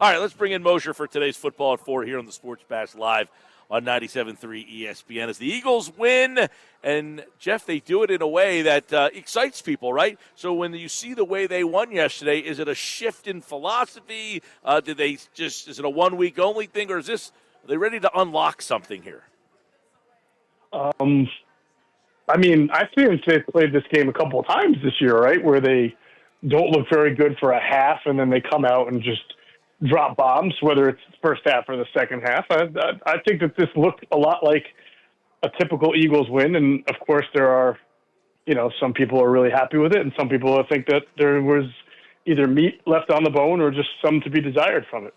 All right, let's bring in Mosher for today's Football at 4 here on the Sports Bash Live on 97.3 ESPN. As the Eagles win, and, Jeff, they do it in a way that excites people, right? So when you see the way they won yesterday, is it a shift in philosophy? Is it a one-week-only thing, or are they ready to unlock something here? I think they've played this game a couple of times this year, right, where they don't look very good for a half, and then they come out and just drop bombs, whether it's the first half or the second half. I think that this looked a lot like a typical Eagles win, and of course there are, some people are really happy with it, and some people think that there was either meat left on the bone or just some to be desired from it.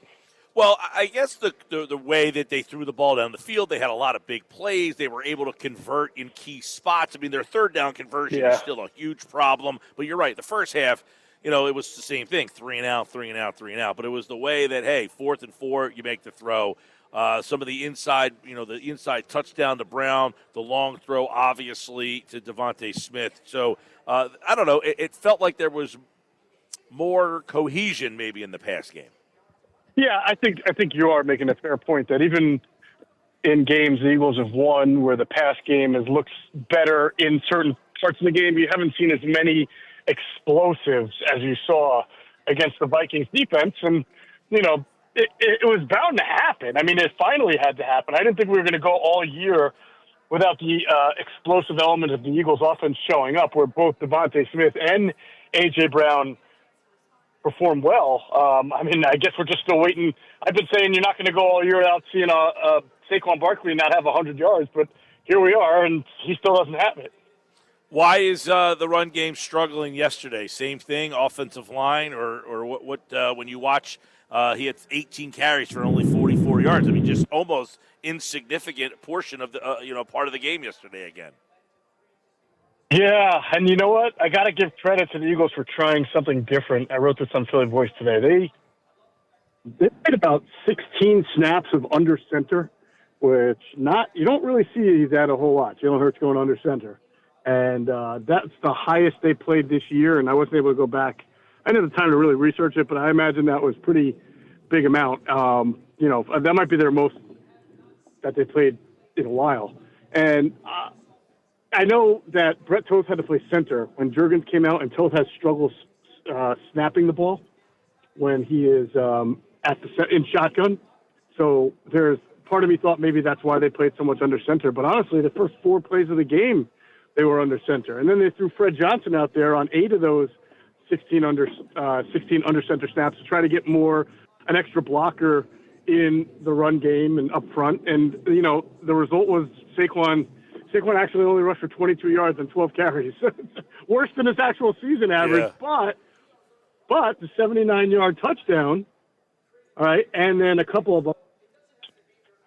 Well, I guess the way that they threw the ball down the field, they had a lot of big plays. They were able to convert in key spots. I mean, their third down conversion is still a huge problem. But you're right, the first half, it was the same thing, 3 and out, 3 and out, 3 and out. But it was the way that, hey, 4th and 4, you make the throw. Some of the inside, the inside touchdown to Brown, the long throw, obviously, to Devontae Smith. So, I don't know. It felt like there was more cohesion maybe in the pass game. Yeah, I think you are making a fair point that even in games the Eagles have won where the pass game looks better in certain parts of the game, you haven't seen as many explosives as you saw against the Vikings defense. And, it was bound to happen. I mean, it finally had to happen. I didn't think we were going to go all year without the explosive element of the Eagles offense showing up, where both Devontae Smith and A.J. Brown performed well. I guess we're just still waiting. I've been saying you're not going to go all year without seeing Saquon Barkley not have 100 yards, but here we are, and he still doesn't have it. Why is the run game struggling yesterday? Same thing, offensive line, or what? When you watch, he had 18 carries for only 44 yards. I mean, just almost insignificant portion of the part of the game yesterday again. Yeah, and you know what? I got to give credit to the Eagles for trying something different. I wrote this on Philly Voice today. They played about 16 snaps of under center, which you don't really see that a whole lot. Jalen Hurts going under center. And that's the highest they played this year, and I wasn't able to go back. I didn't have the time to really research it, but I imagine that was pretty big amount. That might be their most that they played in a while. And I know that Brett Toth had to play center when Juergens came out, and Toth has struggles snapping the ball when he is in shotgun. So there's part of me thought maybe that's why they played so much under center. But honestly, the first 4 plays of the game, they were under center. And then they threw Fred Johnson out there on 8 of those 16 under center snaps to try to get an extra blocker in the run game and up front. And, the result was Saquon actually only rushed for 22 yards and 12 carries. Worse than his actual season average, but the 79-yard touchdown, all right, and then a couple of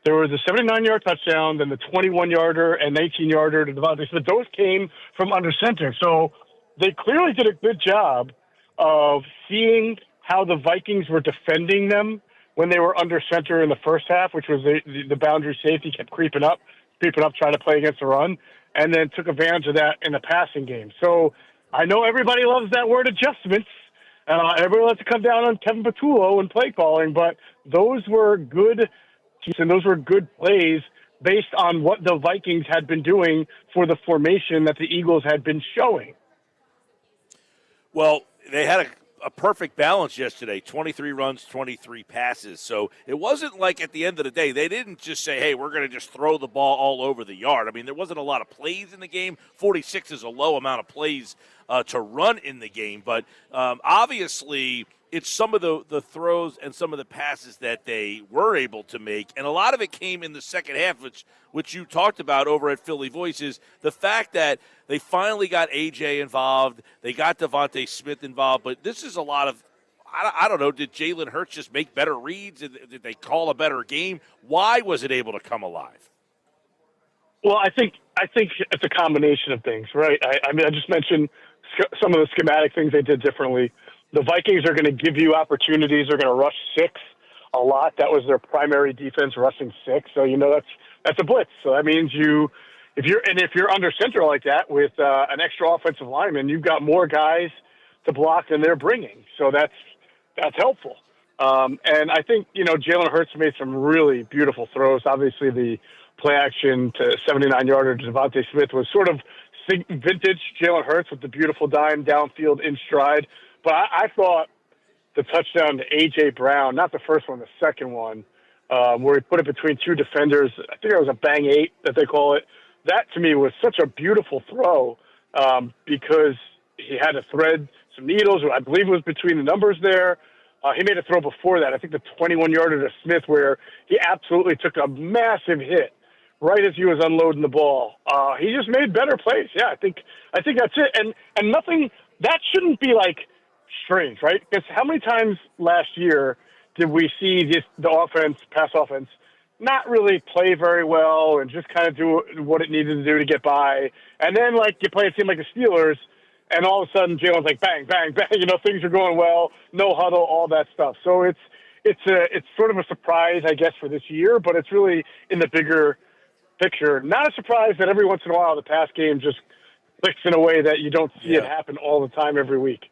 there was a 79-yard touchdown, then the 21-yarder and 18-yarder to Devontae Smith. Those came from under center. So they clearly did a good job of seeing how the Vikings were defending them when they were under center in the first half, which was the boundary safety kept creeping up, trying to play against the run, and then took advantage of that in the passing game. So I know everybody loves that word adjustments. Everybody loves to come down on Kevin Patullo and play calling, but those were good and those were good plays based on what the Vikings had been doing for the formation that the Eagles had been showing. Well, they had a perfect balance yesterday, 23 runs, 23 passes. So it wasn't like at the end of the day, they didn't just say, hey, we're going to just throw the ball all over the yard. I mean, there wasn't a lot of plays in the game. 46 is a low amount of plays to run in the game. But obviously it's some of the throws and some of the passes that they were able to make. And a lot of it came in the second half, which you talked about over at Philly Voices, the fact that they finally got A.J. involved, they got Devontae Smith involved, but this is a lot of, I don't know, did Jalen Hurts just make better reads? Did they call a better game? Why was it able to come alive? Well, I think it's a combination of things, right? I just mentioned some of the schematic things they did differently. The Vikings are going to give you opportunities. They're going to rush 6 a lot. That was their primary defense, rushing 6. So, that's a blitz. So that means if you're under center like that with an extra offensive lineman, you've got more guys to block than they're bringing. So that's helpful. And I think, Jalen Hurts made some really beautiful throws. Obviously, the play action to 79-yarder to Devontae Smith was sort of vintage Jalen Hurts with the beautiful dime downfield in stride. But I thought the touchdown to A.J. Brown, not the first one, the second one, where he put it between two defenders. I think it was a bang eight that they call it. That, to me, was such a beautiful throw because he had to thread some needles. I believe it was between the numbers there. He made a throw before that, I think the 21-yarder to Smith, where he absolutely took a massive hit right as he was unloading the ball. He just made better plays. Yeah, I think that's it. And nothing – that shouldn't be, strange, right? Because how many times last year did we see the offense, pass offense, not really play very well and just kind of do what it needed to do to get by? And then, you play a team like the Steelers – and all of a sudden, Jalen's like, bang, bang, bang. Things are going well, no huddle, all that stuff. So it's sort of a surprise, I guess, for this year, but it's really in the bigger picture. Not a surprise that every once in a while the pass game just clicks in a way that you don't see it happen all the time every week.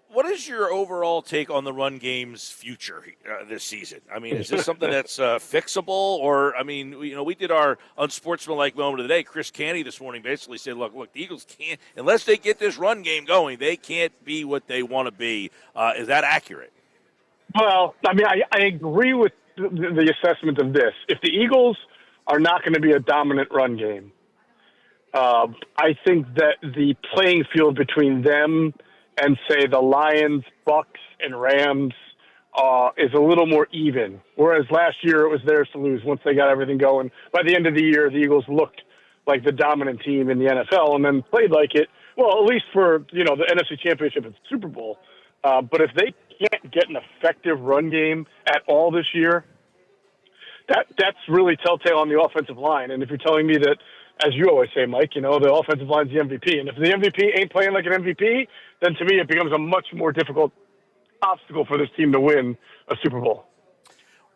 What is your overall take on the run game's future this season? I mean, is this something that's fixable? Or, we did our unsportsmanlike moment of the day. Chris Canty this morning basically said, look, the Eagles can't, unless they get this run game going, they can't be what they want to be. Is that accurate? Well, I agree with the assessment of this. If the Eagles are not going to be a dominant run game, I think that the playing field between them and, say, the Lions, Bucks, and Rams is a little more even. Whereas last year it was theirs to lose once they got everything going. By the end of the year, the Eagles looked like the dominant team in the NFL and then played like it, well, at least for, the NFC Championship and Super Bowl. But if they can't get an effective run game at all this year, that's really telltale on the offensive line. And if you're telling me that, as you always say, Mike, the offensive line's the MVP. And if the MVP ain't playing like an MVP, then to me it becomes a much more difficult obstacle for this team to win a Super Bowl.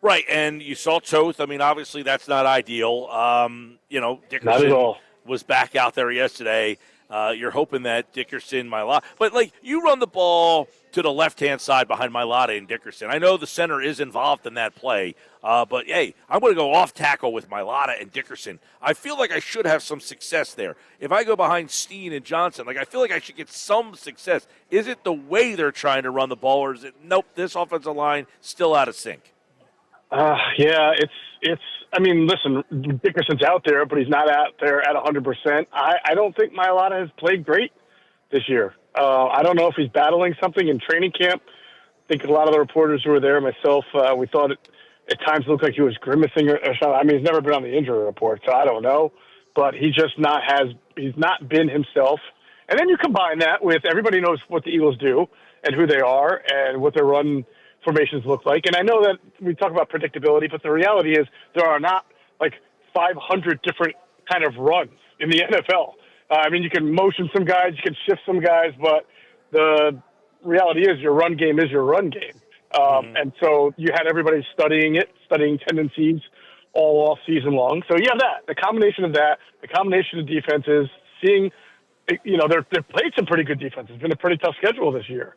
Right, and you saw Toth. Obviously that's not ideal. Dickerson not at all. Was back out there yesterday. You're hoping that Dickerson, Mailata. But, you run the ball to the left-hand side behind Mailata and Dickerson. I know the center is involved in that play. But, hey, I'm going to go off tackle with Mailata and Dickerson. I feel like I should have some success there. If I go behind Steen and Johnson, I feel like I should get some success. Is it the way they're trying to run the ball, or is it, nope, this offensive line still out of sync? Yeah, listen, Dickerson's out there, but he's not out there at 100%. I don't think Mailata has played great this year. I don't know if he's battling something in training camp. I think a lot of the reporters who were there, myself, we thought it at times looked like he was grimacing or something. He's never been on the injury report, so I don't know. But he's not been himself. And then you combine that with everybody knows what the Eagles do and who they are and what their run formations look like. And I know that we talk about predictability, but the reality is there are not 500 different kind of runs in the NFL. You can motion some guys, you can shift some guys, but the reality is your run game is your run game. And so you had everybody studying tendencies all off season long. So you have the combination of that, the combination of defenses, seeing, they've played some pretty good defenses. It's been a pretty tough schedule this year.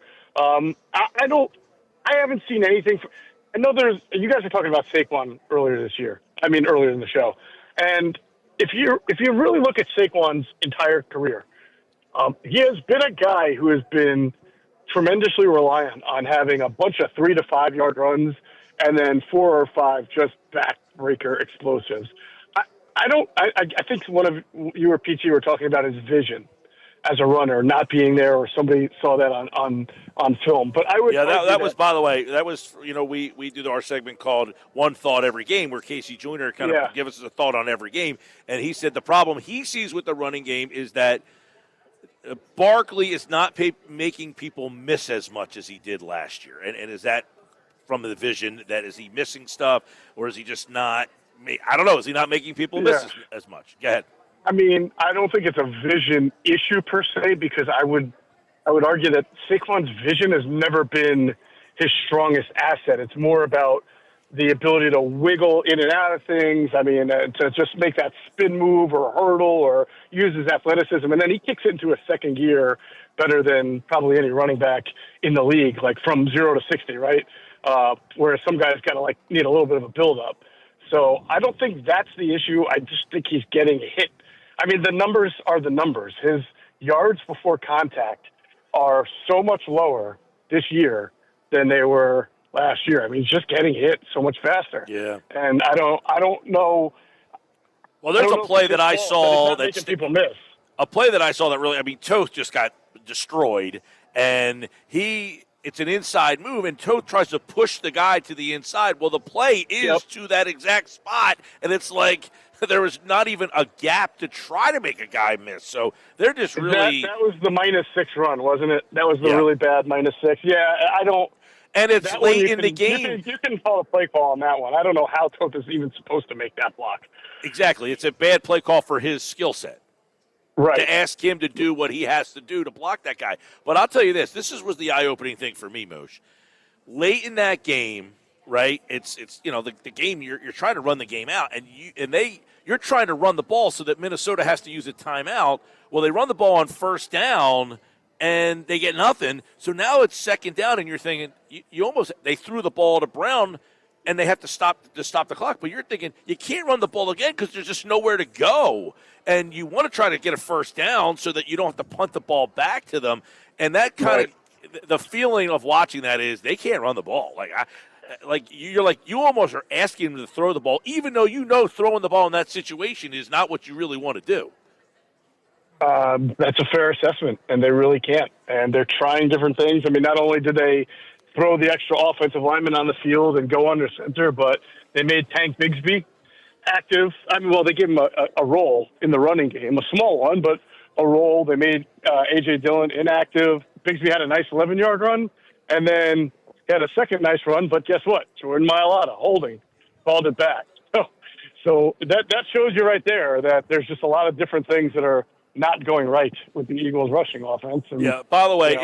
I haven't seen anything. I know you guys were talking about Saquon earlier in the show. And if you really look at Saquon's entire career, he has been a guy who has been tremendously reliant on having a bunch of 3 to 5 yard runs and then 4 or 5 just backbreaker explosives. I think one of you or PT were talking about his vision as a runner, not being there, or somebody saw that on film. But I would that was, by the way, that was, we do our segment called One Thought Every Game, where Casey Jr. kind of gives us a thought on every game, and he said the problem he sees with the running game is that Barkley is not making people miss as much as he did last year, and is that from the vision that is he missing stuff, or is he just not? I don't know. Is he not making people miss as much? Go ahead. I don't think it's a vision issue per se, because I would argue that Saquon's vision has never been his strongest asset. It's more about the ability to wiggle in and out of things. To just make that spin move or hurdle or use his athleticism. And then he kicks it into a second gear better than probably any running back in the league, like from 0 to 60, right? Whereas some guys kind of like need a little bit of a build-up. So I don't think that's the issue. I just think he's getting hit. I mean, the numbers are the numbers. His yards before contact are so much lower this year than they were last year. I mean, he's just getting hit so much faster. Yeah. And I don't know. Well, there's a play that I saw that's making people miss. A play that I saw that really, I mean, Toth just got destroyed, and it's an inside move, and Toth tries to push the guy to the inside. Well, the play is to that exact spot, and it's like there was not even a gap to try to make a guy miss. So they're just really. That was the -6 run, wasn't it? That was the really bad -6. Yeah, I don't. And it's late in the game. You can call a play call on that one. I don't know how Toth is even supposed to make that block. Exactly. It's a bad play call for his skill set. Right. To ask him to do what he has to do to block that guy. But I'll tell you this was the eye-opening thing for me, Moshe. Late in that game, right, it's the game, you're trying to run the game out, and you're trying to run the ball so that Minnesota has to use a timeout. Well, they run the ball on first down, and they get nothing. So now it's second down, and you're thinking, they threw the ball to Brown, and they have to stop the clock. But you're thinking, you can't run the ball again because there's just nowhere to go. And you want to try to get a first down so that you don't have to punt the ball back to them. And that kind of the feeling of watching that is they can't run the ball. You almost are asking them to throw the ball, even though throwing the ball in that situation is not what you really want to do. That's a fair assessment, and they really can't. And they're trying different things. I mean, not only did they throw the extra offensive lineman on the field and go under center, but they made Tank Bigsby active. I mean, well, they gave him a role in the running game, a small one, but a role. They made A.J. Dillon inactive. Bigsby had a nice 11-yard run, and then he had a second nice run, but guess what? Jordan Mailata, holding, called it back. So that shows you right there that there's just a lot of different things that are not going right with the Eagles' rushing offense. And, by the way,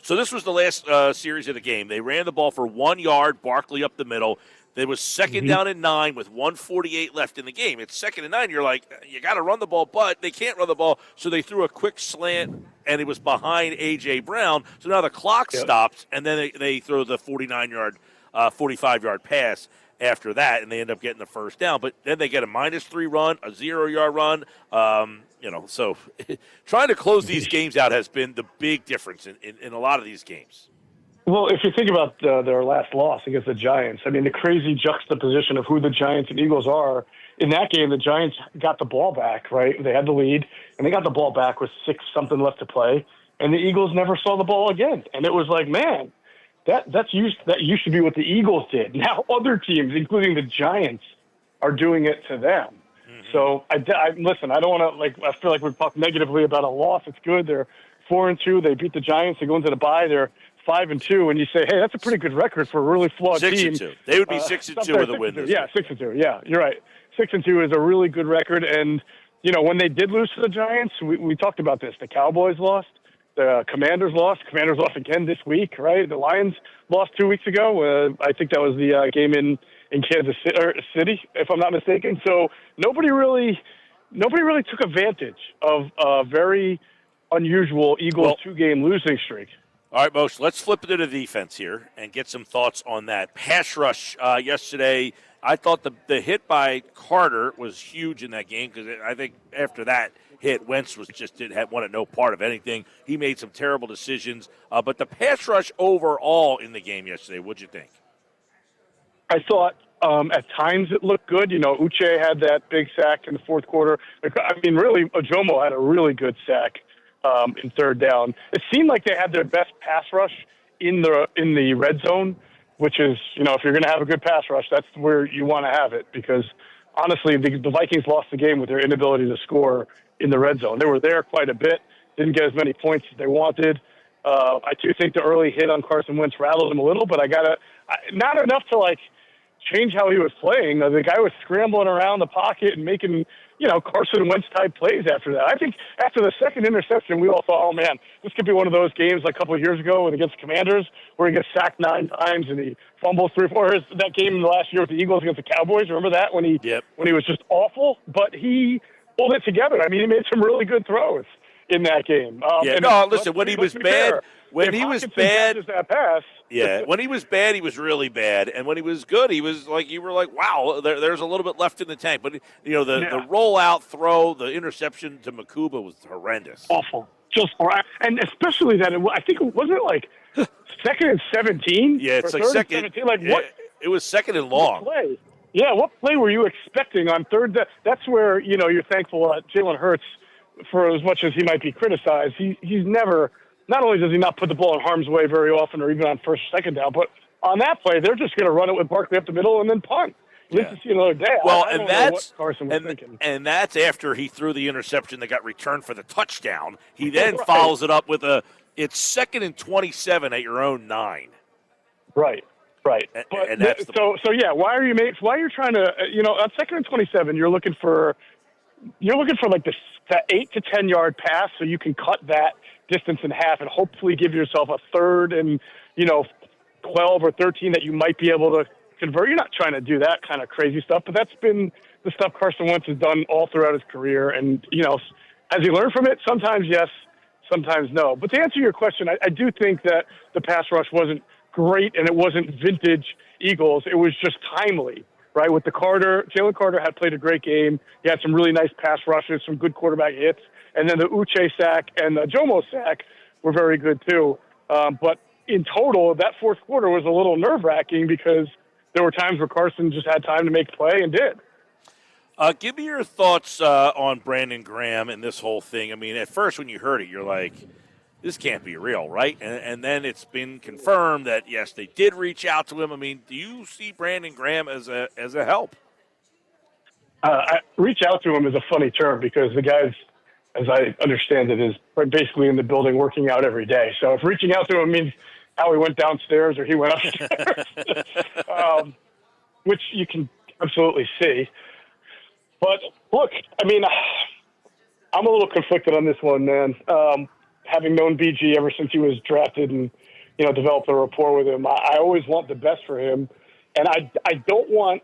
so this was the last series of the game. They ran the ball for 1 yard, Barkley up the middle. There was second down and 9 with 1:48 left in the game. It's second and 9. You're like, you got to run the ball, but they can't run the ball. So they threw a quick slant, and it was behind A.J. Brown. So now the clock stops, and then they throw the 45-yard pass after that, and they end up getting the first down. But then they get a -3 run, a 0-yard run. So trying to close these games out has been the big difference in a lot of these games. Well, if you think about their last loss against the Giants, I mean, the crazy juxtaposition of who the Giants and Eagles are. In that game, the Giants got the ball back, right? They had the lead, and they got the ball back with 6-something left to play, and the Eagles never saw the ball again. And it was like, man, that used to be what the Eagles did. Now other teams, including the Giants, are doing it to them. Mm-hmm. So, listen, I don't want to, I feel like we've talked negatively about a loss. It's good. They're 4-2. They beat the Giants. They go into the bye. They're 5-2, and you say, hey, that's a pretty good record for a really flawed team. 6-2. They would be 6-2 with a win. Yeah, 6-2. Yeah, you're right. 6-2 is a really good record. And, when they did lose to the Giants, we talked about this. The Cowboys lost. The Commanders lost. Commanders lost again this week, right? The Lions lost 2 weeks ago. I think that was the game in Kansas City, if I'm not mistaken. So nobody really took advantage of a very unusual Eagles 2-game losing streak. All right, Moshe, let's flip it to the defense here and get some thoughts on that. Pass rush yesterday, I thought the hit by Carter was huge in that game because I think after that hit, Wentz wanted no part of anything. He made some terrible decisions. But the pass rush overall in the game yesterday, what'd you think? I thought at times it looked good. Uche had that big sack in the fourth quarter. I mean, really, Ojomo had a really good sack in third down. It seemed like they had their best pass rush in the red zone, which is, if you're going to have a good pass rush, that's where you want to have it because, honestly, the Vikings lost the game with their inability to score in the red zone. They were there quite a bit, didn't get as many points as they wanted. I do think the early hit on Carson Wentz rattled him a little, but not enough to, change how he was playing. The guy was scrambling around the pocket and making, Carson Wentz-type plays after that. I think after the second interception, we all thought, oh, man, this could be one of those games like a couple of years ago against the Commanders where he gets sacked 9 times and he fumbles 3 or 4. That game in the last year with the Eagles against the Cowboys, remember that when he was just awful? But he pulled it together. I mean, he made some really good throws. in that game. Listen, when he was bad, when he was bad, that pass. Yeah, when he was bad, he was really bad, and when he was good, he was like you were like, wow, there's a little bit left in the tank. But the rollout throw, the interception to Makuba was horrendous, awful, just and especially that I think it wasn't like 2nd and 17. Yeah, it's like 2nd. 17. Like what? It was 2nd and long. What play? Yeah, what play were you expecting on 3rd? That's where you're thankful Jalen Hurts, for as much as he might be criticized, he's never. Not only does he not put the ball in harm's way very often or even on 1st or 2nd down, but on that play, they're just going to run it with Barkley up the middle and then punt. At least to see another day. Well, I don't know what Carson was thinking. And that's after he threw the interception that got returned for the touchdown. He then follows it up with it's 2nd and 27 at your own 9. Right. But and that's why are you trying to, on 2nd and 27, you're looking for like the 8 to 10 yard pass so you can cut that distance in half and hopefully give yourself a 3rd and 12 or 13 that you might be able to convert. You're not trying to do that kind of crazy stuff, but that's been the stuff Carson Wentz has done all throughout his career. And has he learned from it? Sometimes yes, sometimes no. But to answer your question, I do think that the pass rush wasn't great and it wasn't vintage Eagles. It was just timely. Right, with Jalen Carter had played a great game. He had some really nice pass rushes, some good quarterback hits, and then the Uche sack and the Jomo sack were very good too. But in total, that 4th quarter was a little nerve-wracking because there were times where Carson just had time to make play and did. Give me your thoughts on Brandon Graham and this whole thing. I mean, at first when you heard it, you're like, this can't be real, right? And then it's been confirmed that, yes, they did reach out to him. I mean, do you see Brandon Graham as a help? Reach out to him is a funny term because the guy's, as I understand it, is basically in the building working out every day. So if reaching out to him means how he went downstairs or he went upstairs, which you can absolutely see. But, look, I mean, I'm a little conflicted on this one, man. Having known BG ever since he was drafted and, developed a rapport with him, I always want the best for him. And I don't want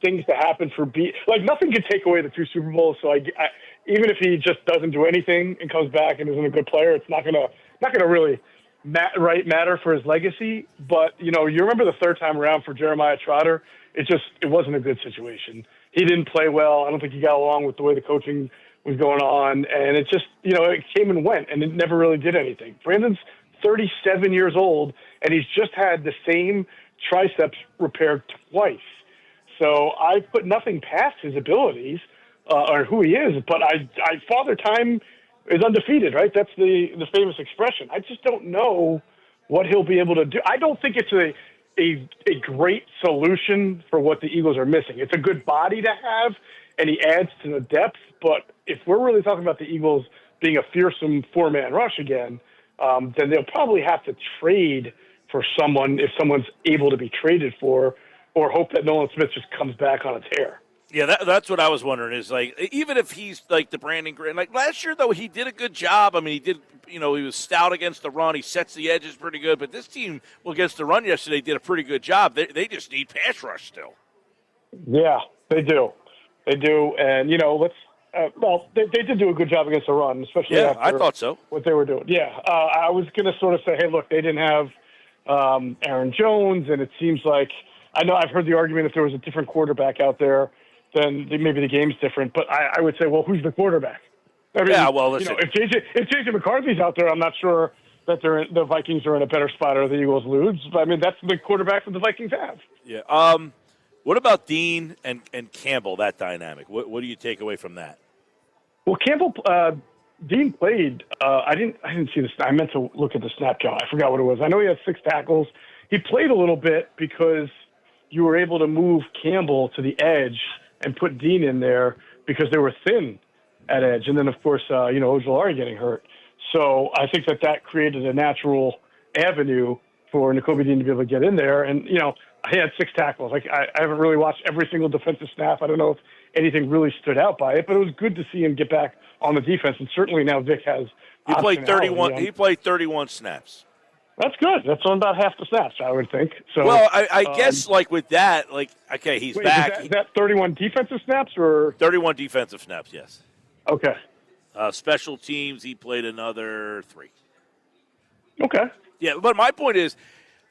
things to happen for nothing can take away the 2 Super Bowls. So even if he just doesn't do anything and comes back and isn't a good player, it's not gonna really matter for his legacy. But, you remember the 3rd time around for Jeremiah Trotter, it wasn't a good situation. He didn't play well. I don't think he got along with the way the coaching was going on, and it just, it came and went, and it never really did anything. Brandon's 37 years old, and he's just had the same triceps repaired twice. So I put nothing past his abilities or who he is, but Father Time is undefeated, right? That's the famous expression. I just don't know what he'll be able to do. I don't think it's a great solution for what the Eagles are missing. It's a good body to have, and he adds to the depth, but if we're really talking about the Eagles being a fearsome 4-man rush again, then they'll probably have to trade for someone if someone's able to be traded for, or hope that Nolan Smith just comes back on a tear. Yeah, that's what I was wondering is, like, even if he's like the Brandon Graham, like last year, though, he did a good job. I mean, he was stout against the run. He sets the edges pretty good. But this team, against the run yesterday, did a pretty good job. They just need pass rush still. Yeah, they do. They do. And, they did do a good job against the run, especially after I thought so. What they were doing. Yeah, I was going to sort of say, hey, look, they didn't have Aaron Jones, and it seems like I know I've heard the argument if there was a different quarterback out there, then maybe the game's different. But I would say, well, who's the quarterback? I mean, listen. If JJ McCarthy's out there, I'm not sure that the Vikings are in a better spot or the Eagles lose. But, I mean, that's the quarterback that the Vikings have. Yeah. What about Dean and Campbell, that dynamic? What do you take away from that? Well, Dean played. I didn't see the snap. I meant to look at the snap count. I forgot what it was. I know he had 6 tackles. He played a little bit because you were able to move Campbell to the edge and put Dean in there because they were thin at edge. And then, of course, Ojulari getting hurt. So I think that created a natural avenue for Nakobe Dean to be able to get in there. And, he had 6 tackles. Like I haven't really watched every single defensive snap. I don't know if anything really stood out by it, but it was good to see him get back on the defense. And certainly now Vic has. He played 31. He played 31 snaps. That's good. That's on about half the snaps, I would think. So, well, I guess with that, okay, he's back. Is that 31 defensive snaps or 31 defensive snaps? Yes. Okay. Special teams, he played another 3. Okay. Yeah, but my point is,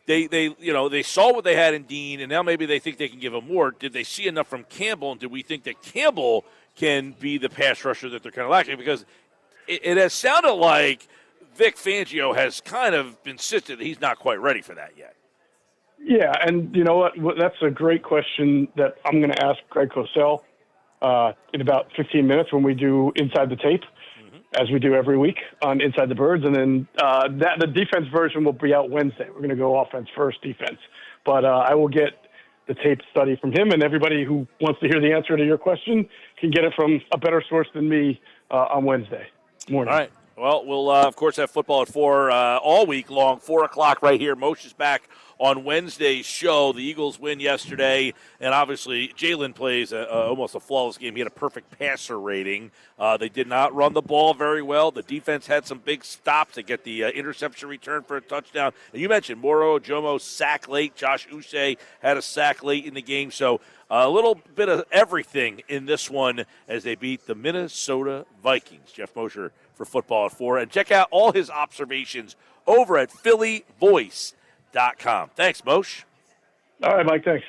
they saw what they had in Dean, and now maybe they think they can give him more. Did they see enough from Campbell, and do we think that Campbell can be the pass rusher that they're kind of lacking? Because it has sounded like Vic Fangio has kind of insisted that he's not quite ready for that yet. Yeah, and you know what? That's a great question that I'm going to ask Greg Cosell in about 15 minutes when we do Inside the Tape, as we do every week on Inside the Birds. And then the defense version will be out Wednesday. We're going to go offense first, defense. But I will get the tape study from him, and everybody who wants to hear the answer to your question can get it from a better source than me on Wednesday morning. All right. Well, we'll, of course, have football at 4 all week long, 4 o'clock right here. Mosher's back on Wednesday's show. The Eagles win yesterday, and obviously Jalen plays almost a flawless game. He had a perfect passer rating. They did not run the ball very well. The defense had some big stops to get the interception return for a touchdown. And you mentioned Moro Ojomo sack late. Josh Uche had a sack late in the game. So a little bit of everything in this one as they beat the Minnesota Vikings. Geoff Mosher for football at 4. And check out all his observations over at phillyvoice.com. Thanks, Moshe. All right, Mike, thanks.